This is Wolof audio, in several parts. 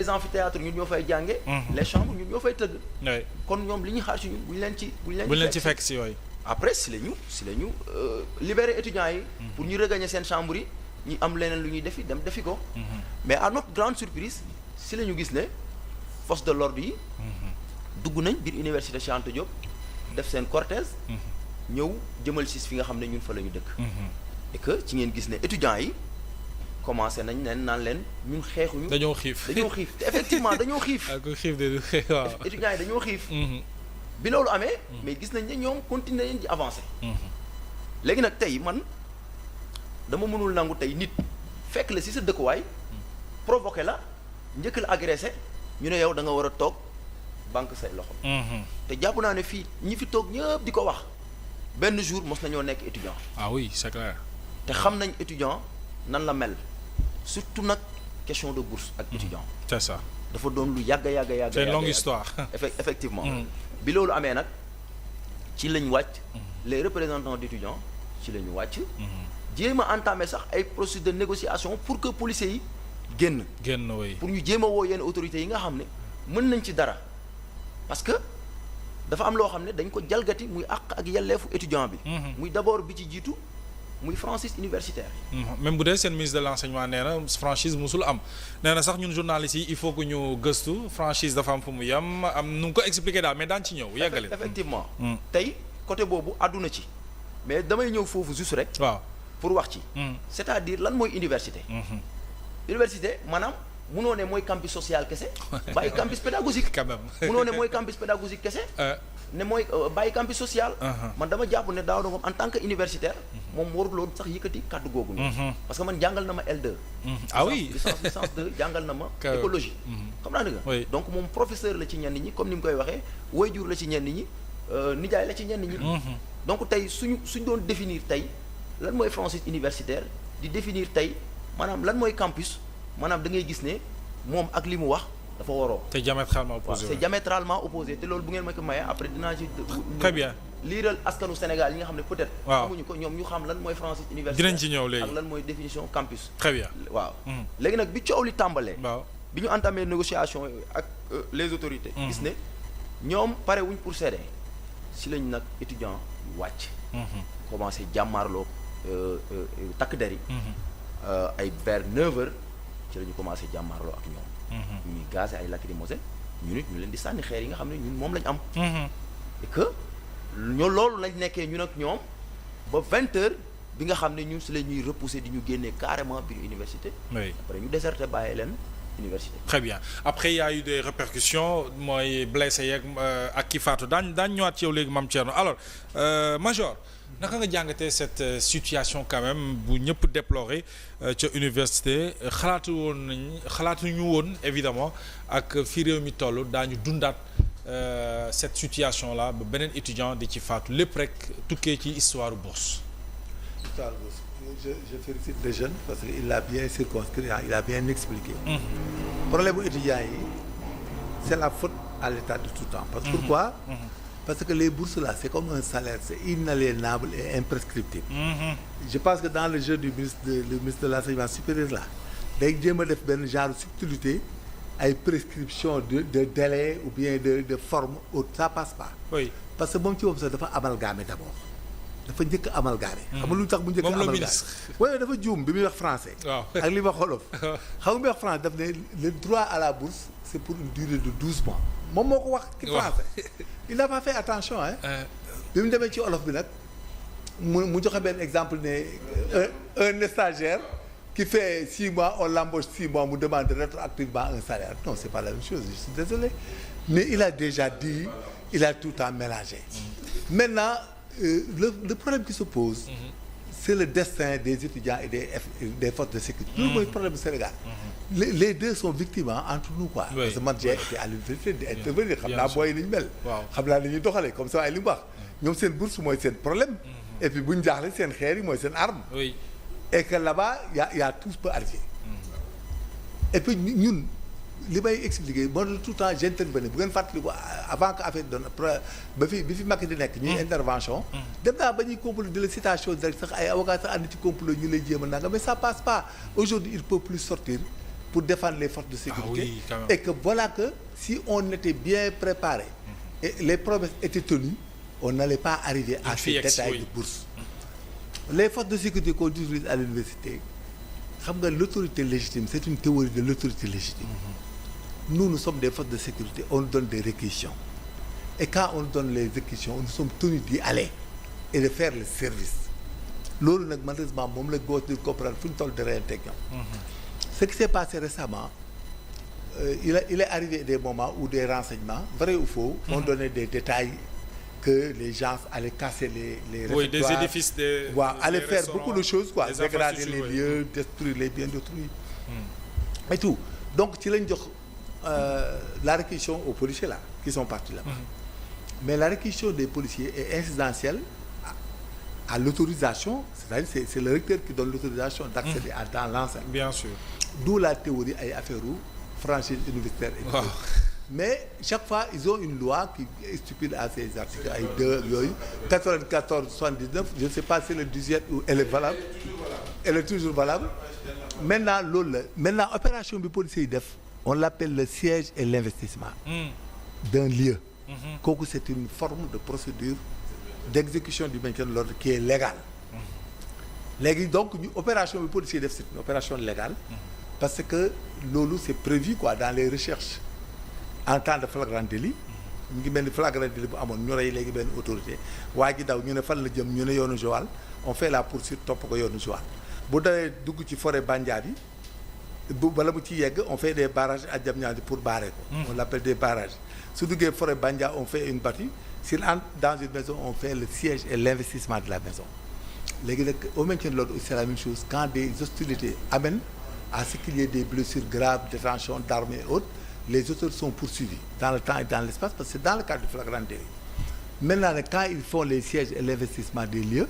les amphithéâtres ñun ñoo fay jànge les chambres ñun ñoo fay tëgg. kon ñoom li ñuy xaar ci ñun buñ leen ci fekk si yooyu. après si la ñu libérer étudiants yi. pour ñu regagner seen chambre yi ñu am leneen lu ñuy defi dem defi ko. mais à notre grande surprise si la ñu gis ne force de l'ordre yi. dugg nañ biir université Cheikh Anta Diop def seen cortège. ñëw jëmal si fi nga xam ne ñun fa la ñu dëkk. et que ci ngeen gis ne étudiants yi commencé nañ leen naan leen ñun xeexuñu. dañoo xiif te effectivement dañoo xiif. ku xiif de waaw. étudiants yi dañoo xiif. bi loolu amee. mais gis nañ ne ñoom continuer nañ di avancer. léegi nag tey man dama mënul nangu tey nit fekk la ci sa dëkkuwaay provoqué la njëkk la agressé ñu ne yow da nga war a toog banque say loxo. te jàpp naa ne fii ñi fi toog ñëpp di ko wax benn jour mos nañoo nekk étudiant. ah oui c'est clair. te xam nañ étudiant nan la mel surtout nag question de bourse ak étudiant. c'est ça. dafa doon lu yàgg. c'est une longue histoire. effectivement. bi loolu amee nag ci lañ wàcc. les représentants d'étudiants ci la ñu wàcc. jéem a entamé sax ay processus de négociation pour que policiers yi génn. oui. pour ñu jéem a woo yenn autorités yi nga xam ne mën nañ ci dara parce que dafa am loo xam ne dañ ko jalgati muy àq ak yelleefu étudiant bi. muy d'abord bi ci jiitu muy franchise universitaire. même bu dee seen ministre de l'enseignement nee na franchise musul am nee na sax ñun journalistes yi il faut que ñu gëstu franchise dafa am fu mu yem am nu ngi ko expliquer daal mais daan ci ñëw yeggale. effectivement tey côté boobu àdduna ci mais damay ñëw foofu juste rek. waaw pour wax ci. c'est-à-dire lan mooy université. université maanaam munoo ne mooy campus social kese. bàyyi campus pédagogique. quand même munoo ne mooy campus pédagogique kese. ne mooy bàyyi campus social. man dama jàpp ne daaw na en tant que universitaire. moom waruloon sax yëkkati kàddu googu. parce que man jàngal na ma L2. ah oui licence 2 jàngal na ma. écologie. xam naa nga. donc moom professeur la ci ñenn ñi comme ni mu koy waxee waajur la ci ñenn ñi nijaay la ci ñenn ñi. donc tey suñ doon définir tey lan mooy franchise universitaire di définir tey maanaam lan mooy campus maanaam da ngay gis ne moom ak li mu wax dafa waroo. c'est diamétralement opposé. c'est diamétralement opposé te loolu bu ngeen ma ko mayee après dinaa ci. très bien liiral askanu Sénégal yi nga xam ne peut-être. waaw amuñu ko ñoom ñu xam lan mooy franchise universitaire. dinañ ci ñëw léegi ak lan mooy définition campus. très bien waaw. léegi nag bi coow li tàmbalee. waaw bi ñu entamé négociation ak les autorités. gis ne ñoom pare wuñ pour céder si lañ nag étudiant yu wàcc. commencé jàmmaarloo takk der yi. ay vers 9h ci la ñu commencé jàmmaarloo ak ñoom. ñuy gazé ay lacrymogène ñu nit ñu leen di sànni xeer yi nga xam ne ñun moom lañ am. et que loolu lañ nekkee ñun ak ñoom ba 20h bi nga xam ne ñun si la ñuy repousser di ñu génnee carrément biir université. oui après ñu déserté bàyyi leen université. très bien après il y a eu des répercussions mooy blessé yeeg ak ki faatu daañ ñëwaat ci yow léegi Mame Thierno alors Major. naka nga jàngatee cette situation quand même bu ñëpp déploré ca université xalaatuñu woon évidemment ak fi réew mi toll daañu dundaat cette situation là ba beneen étudiant di ci faatu lépp rek tukkee ci histoire bourse. je félicite les jeunes parce que il a bien circonscrit il a bien expliqué. problème bu étudiants yi c'est la faute à l'État de tout temps. parce que pourquoi. Parce que les bourses là c'est comme un salaire, c'est inaliénable et imprescriptible. Je pense que dans le jeu du ministre de l'enseignement supérieur là day jéem a def benn genre subtilité ay prescription de délai ou bien de forme ça passe pas. oui parce que moom ci boppam sax dafa amalgamé d'abord dafa njëkk a amalgamé. xam nga lu tax mu njëkk a amalgamé waaye dafa juum bi muy wax français. waaw ak li wax wolof. xam nga bi wax français daf ne le droit à la bourse c'est pour une durée de 12 mois. moom moo ko wax ci français. il n'a pas fait attention hein. bi mu demee ci olof bi nag mu joxe benn exemple ne un stagiaire qui fait 6 mois on l'embauche 6 mois mu demande rétroactivement un salaire non c'est pas la même chose je suis désolé mais il a déjà dit il a tout à mélanger. Maintenant le problème qui se pose. C'est le destin des étudiants et des forces de sécurité. loolu mooy problème bu Sénégal. les deux sont victimes entre nous quoi. Oui. parce que man j'ai été à l'université di intervenir xam naa booy ni ñu mel. waaw xam naa ni ñuy doxalee comme ça ay li mu wax. ñoom seen bourse mooy seen problème. et puis bu ñu jaaxle seen xeer yi mooy seen arme. oui et que là-bas y a tout peut arriver. et puis ñun li may expliquer bon tout le temps j'intervenais bu ngeen fàttali ko avant que affaire doon ba bi fi Macky di nekk. ñuy intervention. dem naa ba ñuy complot de la citation direct sax ay avocats sax ànd ci complot ñu lay jéem a nanga mais ça passe pas aujourd'hui il peut plus sortir pour défendre les forces de sécurité. Oui, quand même. Et que voilà que si on était bien préparé et les promesses étaient tenues, on n'allait pas arriver à ces détails de bourse. Les forces de sécurité qu'on utilise à l'université, xam nga l'autorité légitime, c'est une théorie de l'autorité légitime. Nous sommes des forces de sécurité, on nous donne des réquisitions. Et quand on nous donne les réquisitions, nous sommes tenus d'y aller et de faire le service. Loolu nag malheureusement moom la góor di comprendre fu ñu toll de réintégration. Ce qui s'est passé récemment, il est arrivé des moments où des renseignements, vrais ou faux, ont donné des détails que les gens allaient casser les réfectoires. Oui, des édifices, allaient faire beaucoup de choses, quoi, dégrader les lieux, détruire les biens d'autrui. Et tout. Donc ci lañ jox la réquisition aux policiers là qui sont partis là-bas. Mais la réquisition des policiers est incidentielle à l'autorisation, c'est-à-dire c'est le recteur qui donne l'autorisation d'accéder dans l'enceinte. Bien sûr. D'où la théorie ay affaire u franchise universitaire et tout. Mais chaque fois ils ont une loi qui est stupide à ces articles ay 2 yooyu 94 79 je ne sais pas si le 18 ou elle est valable. Elle est toujours valable. Maintenant loolu la maintenant opération bi policiers yi def on l'appelle le siège et l'investissement d'un lieu. Kooku c'est une forme de procédure d'exécution du maintien de l'ordre qui est légale. Léegi donc ñu opération bi policier def c'est une opération légale. Parce que loolu c'est prévu quoi dans les recherches en temps de flagrant délit. ñu ngi mel ni flagrant délit bu amoon ñu rey léegi benn autorité waa ji daw ñu ne fan la jëm ñu ne yoonu Joal on fait la poursuite topp ko yoonu Joal bu dawee dugg ci forêt Bandia bi bu bala bu ci yegg on fait des barrages à Diamniadio pour barrer ko. On l'appelle des barrages. Su duggee forêt Bandia on fait une bâtisse s'il entre dans une maison on fait le siège et l'investissement de la maison. Léegi nag au maintien de l'ordre c'est la même chose quand des hostilités amènent à ce qu'il y ait des blessures graves, détention d'armes et autres, les auteurs sont poursuivis dans le temps et dans l'espace parce que c'est dans le cadre du flagrant délit. Maintenant nag quand ils font les sièges et l'investissement des lieux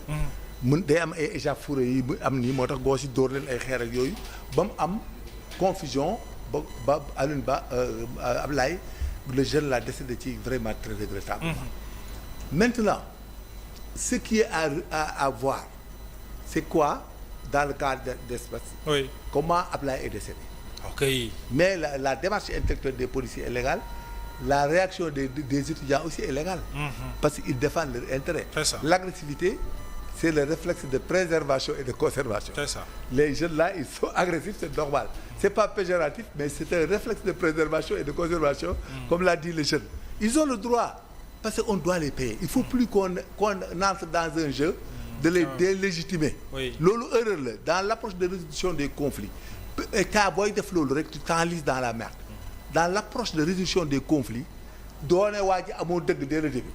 mun day am ay échauffourées yi mu am nii moo tax goo si dóor leen ay xeer ak yooyu ba mu am confusion ba Alioune Ba Ablaye le jeune là décédé ci vraiment très regrettablement. Maintenant ce qui est à voir c'est quoi dans le cadre d'espèce. Oui. Comment Ablaye est décédé. Ok. Mais la démarche intellectuelle des policiers est légale. La réaction des étudiants aussi est légale. Parce qu'ils défendent leur intérêt. C'est ça. L'agressivité, c'est le réflexe de préservation et de conservation. C'est ça. Les jeunes là, ils sont agressifs, c'est normal. C'est pas péjoratif, mais c'est un réflexe de préservation et de conservation, comme l'a dit le jeune. Ils ont le droit, parce qu'on doit les payer. Il faut plus qu'on entre dans un jeu de les délégitimer. Oui. Loolu erreur la dans l'approche de résolution des conflits. Cas booy def loolu rek tu t'enlises dans la merde. Dans l'approche de résolution des conflits doone waa ji amoo dëgg dès le début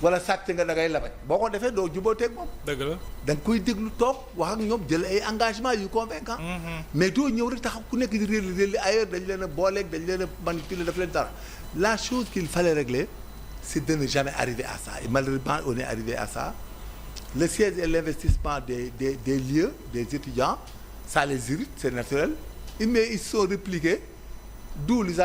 wala sàcc nga da ngay labaj boo ko defee doo jubóoteeg moom. dëgg la da nga koy déglu toog wax ak ñoom jël ay engagements yu convaincants. Mais doo ñëw rek taxaw ku nekk di réerli ailleurs dañ leen a booleeg dañ leen a manipuler daf leen dara. La chose qu'il fallait régler c'est de ne jamais arriver à ça et malheureusement on est arrivé à ça. Le siège et l'investissement des lieux des étudiants ça les irrite c'est naturel mais ils sont répliqués d'où l'usage